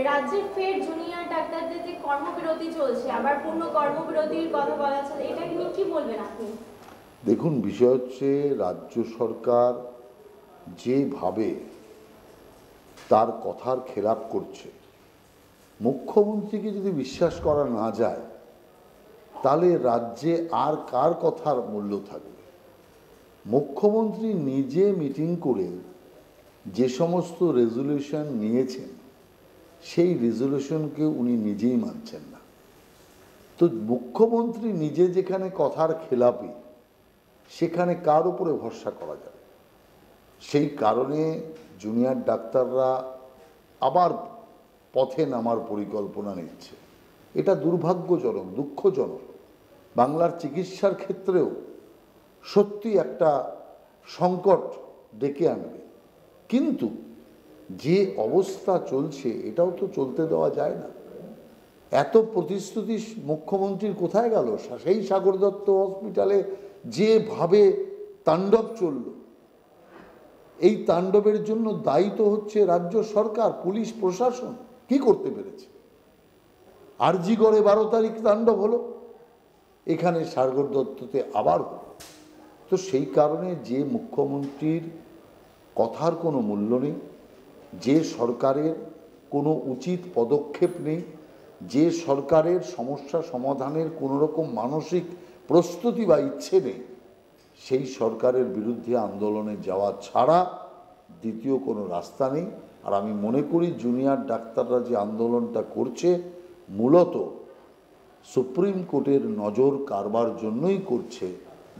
রাজ্যে ফের জুনিয়র ডাক্তারদের যে কর্মবিরতি চলছে, আবার পূর্ণ কর্মবিরতির কথা বলা হচ্ছে, এটা নিয়ে কি বলবেন আপনি? দেখুন, বিষয় হচ্ছে রাজ্য সরকার যেভাবে তার কথার খেলাপ করছে, মুখ্যমন্ত্রীকে যদি বিশ্বাস করা না যায় তাহলে রাজ্যে আর কার কথার মূল্য থাকবে? মুখ্যমন্ত্রী নিজে মিটিং করে যে সমস্ত রেজলিউশন নিয়েছেন সেই রেজলিউশনকে উনি নিজেই মানছেন না। তো মুখ্যমন্ত্রী নিজে যেখানে কথার খেলাপি, সেখানে কার উপরে ভরসা করা যাবে? সেই কারণে জুনিয়র ডাক্তাররা আবার পথে নামার পরিকল্পনা নিচ্ছে। এটা দুর্ভাগ্যজনক, দুঃখজনক। বাংলার চিকিৎসার ক্ষেত্রেও সত্যি একটা সংকট ডেকে আনবে। কিন্তু যে অবস্থা চলছে এটাও তো চলতে দেওয়া যায় না। এত প্রতিশ্রুতি মুখ্যমন্ত্রীর কোথায় গেল? সেই সাগর দত্ত হসপিটালে যেভাবে তাণ্ডব চলল, এই তাণ্ডবের জন্য দায়ী তো হচ্ছে রাজ্য সরকার, পুলিশ প্রশাসন। কি করতে পেরেছে? আরজিগড়ে 12 তারিখ তাণ্ডব হলো, এখানে সাগর দত্ততে আবার হলো। তো সেই কারণে যে মুখ্যমন্ত্রীর কথার কোনো মূল্য নেই, যে সরকারের কোনো উচিত পদক্ষেপ নেই, যে সরকারের সমস্যা সমাধানের কোনো রকম মানসিক প্রস্তুতি বা ইচ্ছে নেই, সেই সরকারের বিরুদ্ধে আন্দোলনে যাওয়া ছাড়া দ্বিতীয় কোনো রাস্তা নেই। আর আমি মনে করি জুনিয়র ডাক্তাররা যে আন্দোলনটা করছে মূলত সুপ্রিম কোর্টের নজর কাড়বার জন্যই করছে,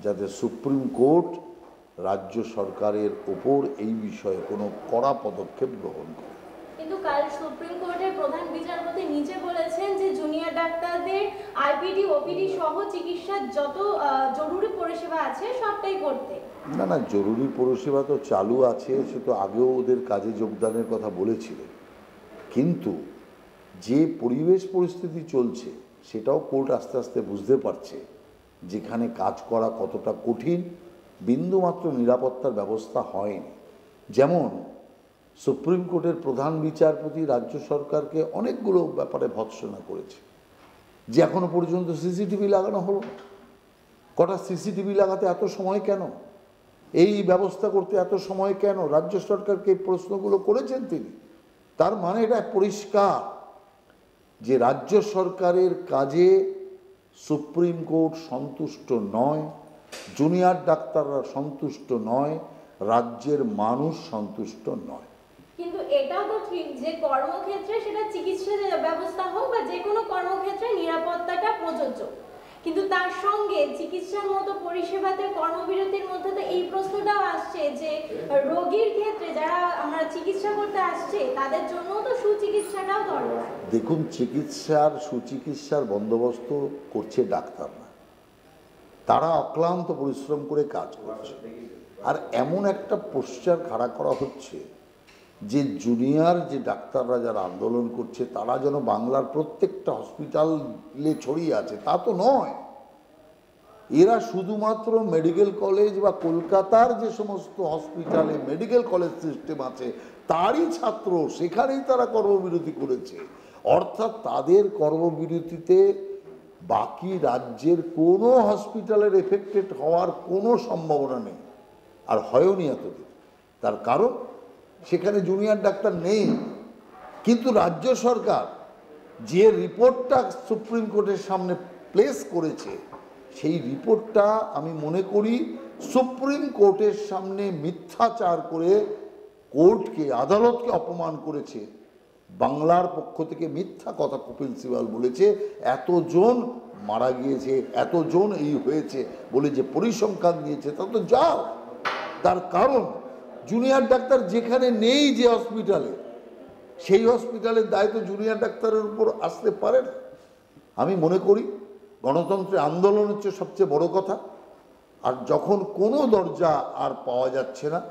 যাতে সুপ্রিম কোর্ট রাজ্য সরকারের ওপর এই বিষয়ে কোনো কড়া পদক্ষেপ গ্রহণ করে। কিন্তু কাল সুপ্রিম কোর্টের প্রধান বিচারপতি নিজে বলেছেন যে জুনিয়র ডাক্তারদের আইপিডি ওপিডি সহ চিকিৎসার যত জরুরি পরিষেবা আছে সবটাই করতে। না না, জরুরি পরিষেবা তো চালু আছে, সে তো আগেও ওদের কাজে যোগদানের কথা বলেছিলেন। কিন্তু যে পরিবেশ পরিস্থিতি চলছে সেটাও কোর্ট আস্তে আস্তে বুঝতে পারছে, যেখানে কাজ করা কতটা কঠিন, বিন্দুমাত্র নিরাপত্তার ব্যবস্থা হয়নি। যেমন সুপ্রিম কোর্টের প্রধান বিচারপতি রাজ্য সরকারকে অনেকগুলো ব্যাপারে ভৎসনা করেছে, যে এখনো পর্যন্ত সিসিটিভি লাগানো হলো না। কটা সিসিটিভি লাগাতে এত সময় কেন? এই ব্যবস্থা করতে এত সময় কেন? রাজ্য সরকারকে এই প্রশ্নগুলো করেছেন তিনি। তার মানে এটা পরিষ্কার যে রাজ্য সরকারের কাজে সুপ্রিম কোর্ট সন্তুষ্ট নয়, জুনিয়র ডাক্তাররা সন্তুষ্ট নয়, রাজ্যের মানুষ সন্তুষ্ট নয়। কিন্তু এটাও তো ঠিক যে কর্মক্ষেত্রে, সেটা চিকিৎসা ব্যবস্থা হোক বা যে কোনো কর্মক্ষেত্রে, নিরাপত্তাটা প্রযোজ্য। কিন্তু তার সঙ্গে চিকিৎসার মতো পরিষেবাতে কর্মবিরতির মধ্যে তো এই প্রশ্নটাও আসছে যে রোগীর ক্ষেত্রে যারা আমরা চিকিৎসা করতে আসছে তাদের জন্য তো সুচিকিৎসাটাও দরকার। দেখুন, সুচিকিৎসার বন্দোবস্ত করছে ডাক্তাররা, তারা অক্লান্ত পরিশ্রম করে কাজ করছে। আর এমন একটা পোস্টার খাড়া করা হচ্ছে যে জুনিয়র যে ডাক্তাররা যারা আন্দোলন করছে তারা যেন বাংলার প্রত্যেকটা হসপিটালে ছড়িয়ে আছে, তা তো নয়। এরা শুধুমাত্র মেডিকেল কলেজ বা কলকাতার যে সমস্ত হসপিটালে মেডিকেল কলেজ সিস্টেম আছে তারই ছাত্র, সেখানেই তারা কর্মবিরতি করেছে। অর্থাৎ তাদের কর্মবিরতিতে বাকি রাজ্যের কোনো হসপিটালের এফেক্টেড হওয়ার কোনো সম্ভাবনা নেই, আর হয়নি এতদিন। তার কারণ সেখানে জুনিয়র ডাক্তার নেই। কিন্তু রাজ্য সরকার যে রিপোর্টটা সুপ্রিম কোর্টের সামনে প্লেস করেছে, সেই রিপোর্টটা আমি মনে করি সুপ্রিম কোর্টের সামনে মিথ্যাচার করে কোর্টকে, আদালতকে অপমান করেছে। বাংলার পক্ষ থেকে মিথ্যা কথা কপিল সিবাল বলেছে, এতজন মারা গিয়েছে, এতজন এই হয়েছে বলে যে পরিসংখ্যান দিয়েছে তা তো যাও। তার কারণ জুনিয়র ডাক্তার যেখানে নেই, যে হসপিটালে, সেই হসপিটালের দায়িত্ব জুনিয়র ডাক্তারের উপর আসতে পারে না। আমি মনে করি গণতন্ত্রের আন্দোলন হচ্ছে সবচেয়ে বড় কথা। আর যখন কোনো দরজা আর পাওয়া যাচ্ছে না,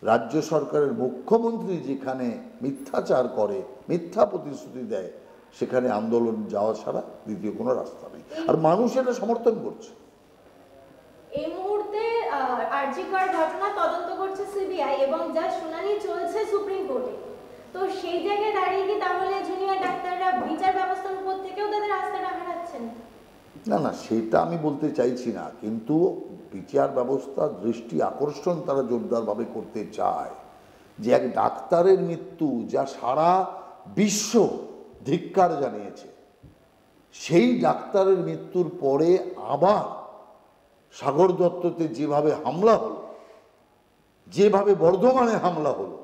রাজ্য সরকারের মুখ্যমন্ত্রী যেখানে মিথ্যাচার করে, মিথ্যা প্রতিশ্রুতি দেয়, সেখানে আন্দোলন যাওয়া ছাড়া দ্বিতীয় কোনো রাস্তা নেই। আর মানুষ এটা সমর্থন করছে। এই মুহূর্তে আরজিকর ঘটনা তদন্ত করছে সিবিআই এবং যা শুনানি চলছে সুপ্রিম কোর্টে, তো সেই জায়গায় দাঁড়িয়ে কি তাহলে জুনিয়র ডাক্তাররা বিচার ব্যবস্থার উপর থেকেও তাদের আস্থাটা হারাচ্ছেন? না না, সেটা আমি বলতে চাইছি না, কিন্তু বিচার ব্যবস্থা দৃষ্টি আকর্ষণ তারা জোরদারভাবে করতে চায় যে এক ডাক্তারের মৃত্যু যা সারা বিশ্ব ধিক্কার জানিয়েছে, সেই ডাক্তারের মৃত্যুর পরে আবার সাগর দত্ততে যেভাবে হামলা হলো, যেভাবে বর্ধমানে হামলা হলো,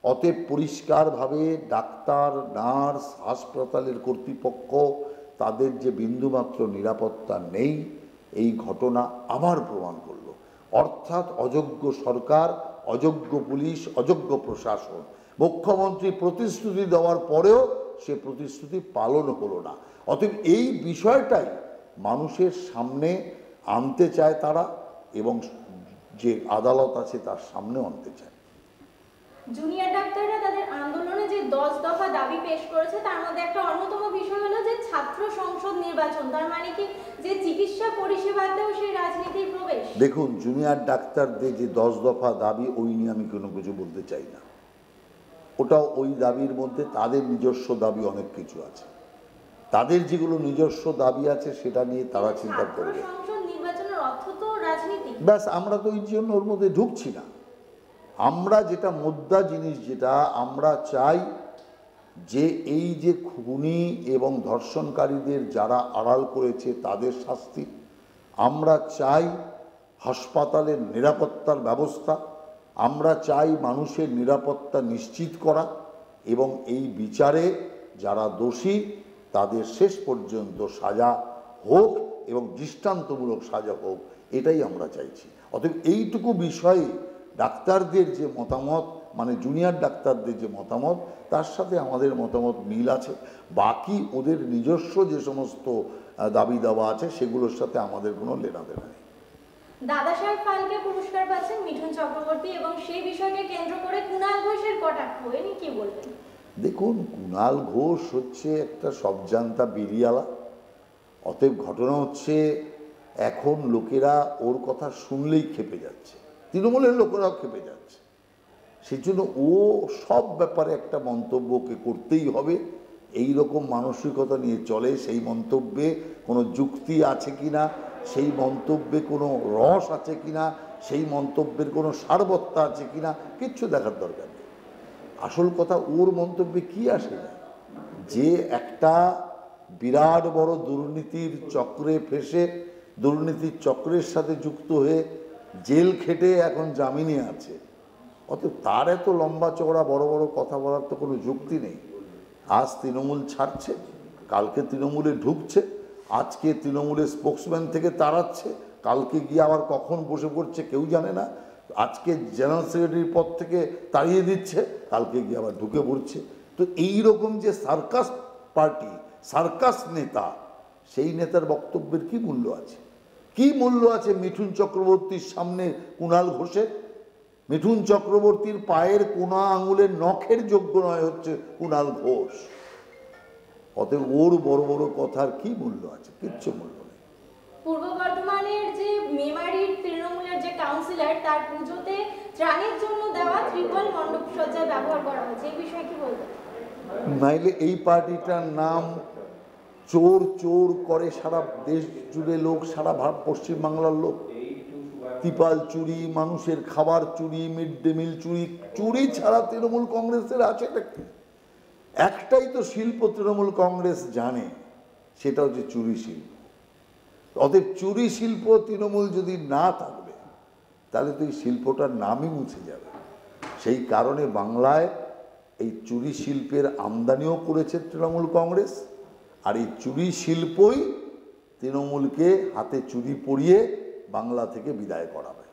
অতএব পরিষ্কারভাবে ডাক্তার, নার্স, হাসপাতালের কর্তৃপক্ষ তাদের যে বিন্দুমাত্র নিরাপত্তা নেই, এই ঘটনা আবার প্রমাণ করলো। অর্থাৎ অযোগ্য সরকার, অযোগ্য পুলিশ, অযোগ্য প্রশাসন। মুখ্যমন্ত্রী প্রতিশ্রুতি দেওয়ার পরেও সে প্রতিশ্রুতি পালন হলো না। অতএব এই বিষয়টাই মানুষের সামনে আনতে চায় তারা, এবং যে আদালত আছে তার সামনেও আনতে চায়। জুনিয়র ডাক্তাররা তাদের আন্দোলনে যে 10 দফা দাবি পেশ করেছে, তার মধ্যে একটা অন্যতম বিষয় হলো যে ছাত্র সংসদ নির্বাচন। তার মানে কি যে চিকিৎসা পরিষেবাতেও সেই রাজনীতির প্রবেশ? দেখুন, জুনিয়র ডাক্তারদের যে 10 দফা দাবি, ওই নিয়ে আমি কোনো কিছু বলতে চাই না। ওটাও ওই দাবির মধ্যে তাদের নিজস্ব দাবি অনেক কিছু আছে। তাদের যেগুলো নিজস্ব দাবি আছে সেটা নিয়ে তারা চিন্তা করবে। সংসদ নির্বাচনের অর্থ তো রাজনীতি। ব্যাস, আমরা তো ওই জন্য ওর মধ্যে ঢুকছি না। আমরা যেটা মুদ্রা জিনিস, যেটা আমরা চাই যে এই যে খুনি এবং ধর্ষণকারীদের যারা আড়াল করেছে তাদের শাস্তি। আমরা চাই হাসপাতালের নিরাপত্তার ব্যবস্থা। আমরা চাই মানুষের নিরাপত্তা নিশ্চিত করা, এবং এই বিচারে যারা দোষী তাদের শেষ পর্যন্ত সাজা হোক এবং দৃষ্টান্তমূলক সাজা হোক, এটাই আমরা চাইছি। অতএব এইটুকু বিষয়ে ডাক্তারদের যে মতামত, মানে জুনিয়র ডাক্তারদের যে মতামত, তার সাথে আমাদের মতামত মিল আছে। বাকি ওদের নিজস্ব যে সমস্ত দাবি দাওয়া আছে সেগুলোর সাথে আমাদের কোনো লেনাদেনা নেই। দাদা সাহেব ফালকে পুরস্কার পাচ্ছেন মিঠুন চক্রবর্তী, এবং সেই বিষয়কে কেন্দ্র করে কুণাল ঘোষের কটাক্ষ, এ নিয়ে কি বলবেন? দেখুন, কুণাল ঘোষ হচ্ছে একটা সবজান্তা বিরিয়ালা। অতএব ঘটনা হচ্ছে, এখন লোকেরা ওর কথা শুনলেই খেপে যাচ্ছে, তৃণমূলের লোকেরাও খেপে যাচ্ছে। সেই জন্য ও সব ব্যাপারে একটা মন্তব্যকে করতেই হবে, এই রকম মানসিকতা নিয়ে চলে। সেই মন্তব্যে কোনো যুক্তি আছে কিনা, সেই মন্তব্যে কোনো রস আছে কিনা, সেই মন্তব্যের কোনো সারবত্তা আছে কিনা, কিচ্ছু দেখার দরকার নেই। আসল কথা, ওর মন্তব্যে কি আসে যায় যে একটা বিরাট বড় দুর্নীতির চক্রে ফেসে, দুর্নীতির চক্রের সাথে যুক্ত হয়ে জেল খেটে এখন জামিনে আছে। অতএব তার এত লম্বা চওড়া বড় বড় কথা বলার তো কোনো যুক্তি নেই। আজ তৃণমূল ছাড়ছে, কালকে তৃণমূলে ঢুকছে, আজকে তৃণমূলের স্পোক্সম্যান থেকে তাড়াচ্ছে, কালকে গিয়ে আবার কখন বসে পড়ছে কেউ জানে না। আজকে জেনারেল সেক্রেটারির পদ থেকে তাড়িয়ে দিচ্ছে, কালকে গিয়ে আবার ঢুকে পড়ছে। তো এই রকম যে সার্কাস পার্টি, সার্কাস নেতা, সেই নেতার বক্তব্যের কি মূল্য আছে? কি মূল্য আছে মিঠুন চক্রবর্তীর সামনে কুণাল ঘোষের? মিঠুন চক্রবর্তীর পায়ের কোনা আঙুলের নখের যোগ্য নয় হচ্ছে কুণাল ঘোষ। অতএব ওর বড় বড় কথার কি মূল্য আছে? কিচ্ছু মূল্য নেই। পূর্ব বর্ধমানের যে মেমারির তৃণমূলের যে কাউন্সিলর, তার পুজোতে ত্রাণের জন্য দেওয়া ত্রিপল মণ্ডপ সজ্জায় ব্যবহার করা হয়েছে, এই বিষয়ে কি বলবেন? নাইলে এই পার্টিটার নাম চোর চোর করে সারা দেশ জুড়ে লোক, সারা ভারত পশ্চিমবাংলার লোক। ত্রিপাল চুরি, মানুষের খাবার চুরি, মিড ডে মিল চুরি। চুরি ছাড়া তৃণমূল কংগ্রেসের আছে নাকি? একটাই তো শিল্প তৃণমূল কংগ্রেস জানে, সেটা হচ্ছে চুরি শিল্প। অতএব চুরি শিল্প তৃণমূল যদি না থাকবে, তাহলে তো এই শিল্পটার নামই মুছে যাবে। সেই কারণে বাংলায় এই চুরি শিল্পের আমদানিও করেছে তৃণমূল কংগ্রেস, আর এই চুরি শিল্পই তৃণমূলকে হাতে চুরি পরিয়ে বাংলা থেকে বিদায় করাবে।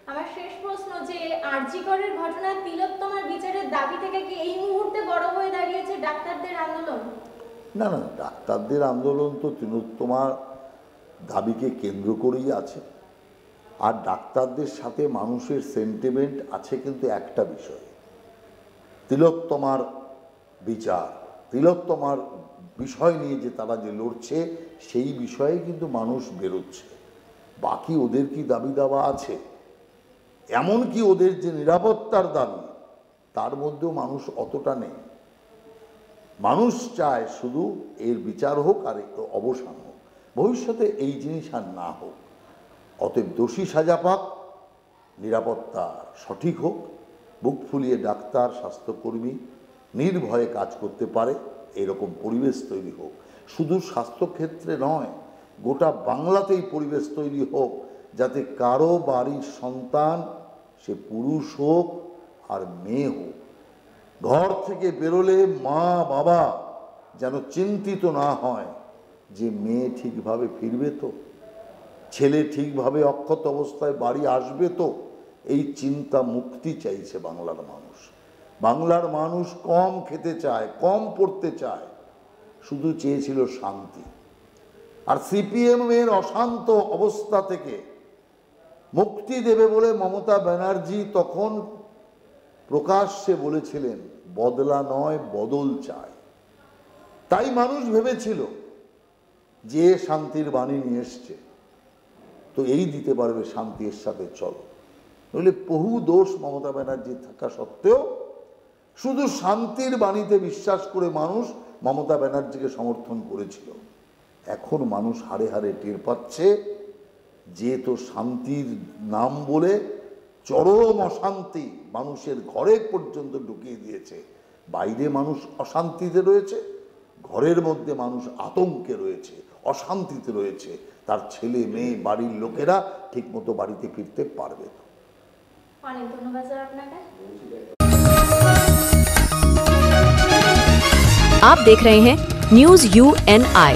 আমার শেষ প্রশ্ন, যে আরজি করের ঘটনায় তিলোত্তমার বিচারের দাবি থেকে কি এই মুহূর্তে বড় হয়ে দাঁড়িয়েছে ডাক্তারদের আন্দোলন? না না, ডাক্তারদের আন্দোলন তো তিলোত্তমার দাবিকে কেন্দ্র করেই আছে। আর ডাক্তারদের সাথে মানুষের সেন্টিমেন্ট আছে কিন্তু একটা বিষয়, তিলোত্তমার বিচার, তিলোত্তমার বিষয় নিয়ে যে তারা যে লড়ছে, সেই বিষয়ে কিন্তু মানুষ বেরোচ্ছে। বাকি ওদের কি দাবি দাওয়া আছে, এমনকি ওদের যে নিরাপত্তার দাবি, তার মধ্যেও মানুষ অতটা নেই। মানুষ চায় শুধু এর বিচার হোক আর একটু অবসান হোক, ভবিষ্যতে এই জিনিস আর না হোক। অতএব দোষী সাজা পাক, নিরাপত্তা সঠিক হোক, বুক ফুলিয়ে ডাক্তার স্বাস্থ্যকর্মী নির্ভয়ে কাজ করতে পারে এরকম পরিবেশ তৈরি হোক। শুধু স্বাস্থ্যক্ষেত্রে নয়, গোটা বাংলাতেই পরিবেশ তৈরি হোক যাতে কারো বাড়ির সন্তান, সে পুরুষ হোক আর মেয়ে হোক, ঘর থেকে বেরোলে মা বাবা যেন চিন্তিত না হয় যে মেয়ে ঠিকভাবে ফিরবে তো, ছেলে ঠিকভাবে অক্ষত অবস্থায় বাড়ি আসবে তো। এই চিন্তা মুক্তি চাইছে বাংলার মানুষ। বাংলার মানুষ কম খেতে চায়, কম পড়তে চায়, শুধু চেয়েছিল শান্তি। আর সিপিএম এর অশান্ত অবস্থা থেকে মুক্তি দেবে বলে মমতা ব্যানার্জি তখন প্রকাশ্যে বলেছিলেন বদলা নয় বদল চায়। তাই মানুষ ভেবেছিল যে শান্তির বাণী নিয়ে এসছে তো এই দিতে পারবে শান্তির সাথে চলো। নইলে বহু দোষ মমতা ব্যানার্জির থাকা সত্ত্বেও শুধু শান্তির বাণীতে বিশ্বাস করে মানুষ মমতা ব্যানার্জিকে সমর্থন করেছিল। এখন মানুষ হাড়ে হাড়ে টের পাচ্ছে যে তো শান্তির নাম বলে চরম অশান্তি মানুষের ঘরে পর্যন্ত ঢুকিয়ে দিয়েছে। বাইরে মানুষ অশান্তিতে রয়েছে, ঘরের মধ্যে মানুষ আতঙ্কে রয়েছে, অশান্তিতে রয়েছে। তার ছেলে মেয়ে বাড়ির লোকেরা ঠিকমতো বাড়িতে ফিরতে পারবে না। অনেক ধন্যবাদ স্যার আপনাকে। आप देख रहे हैं न्यूज़ UNI।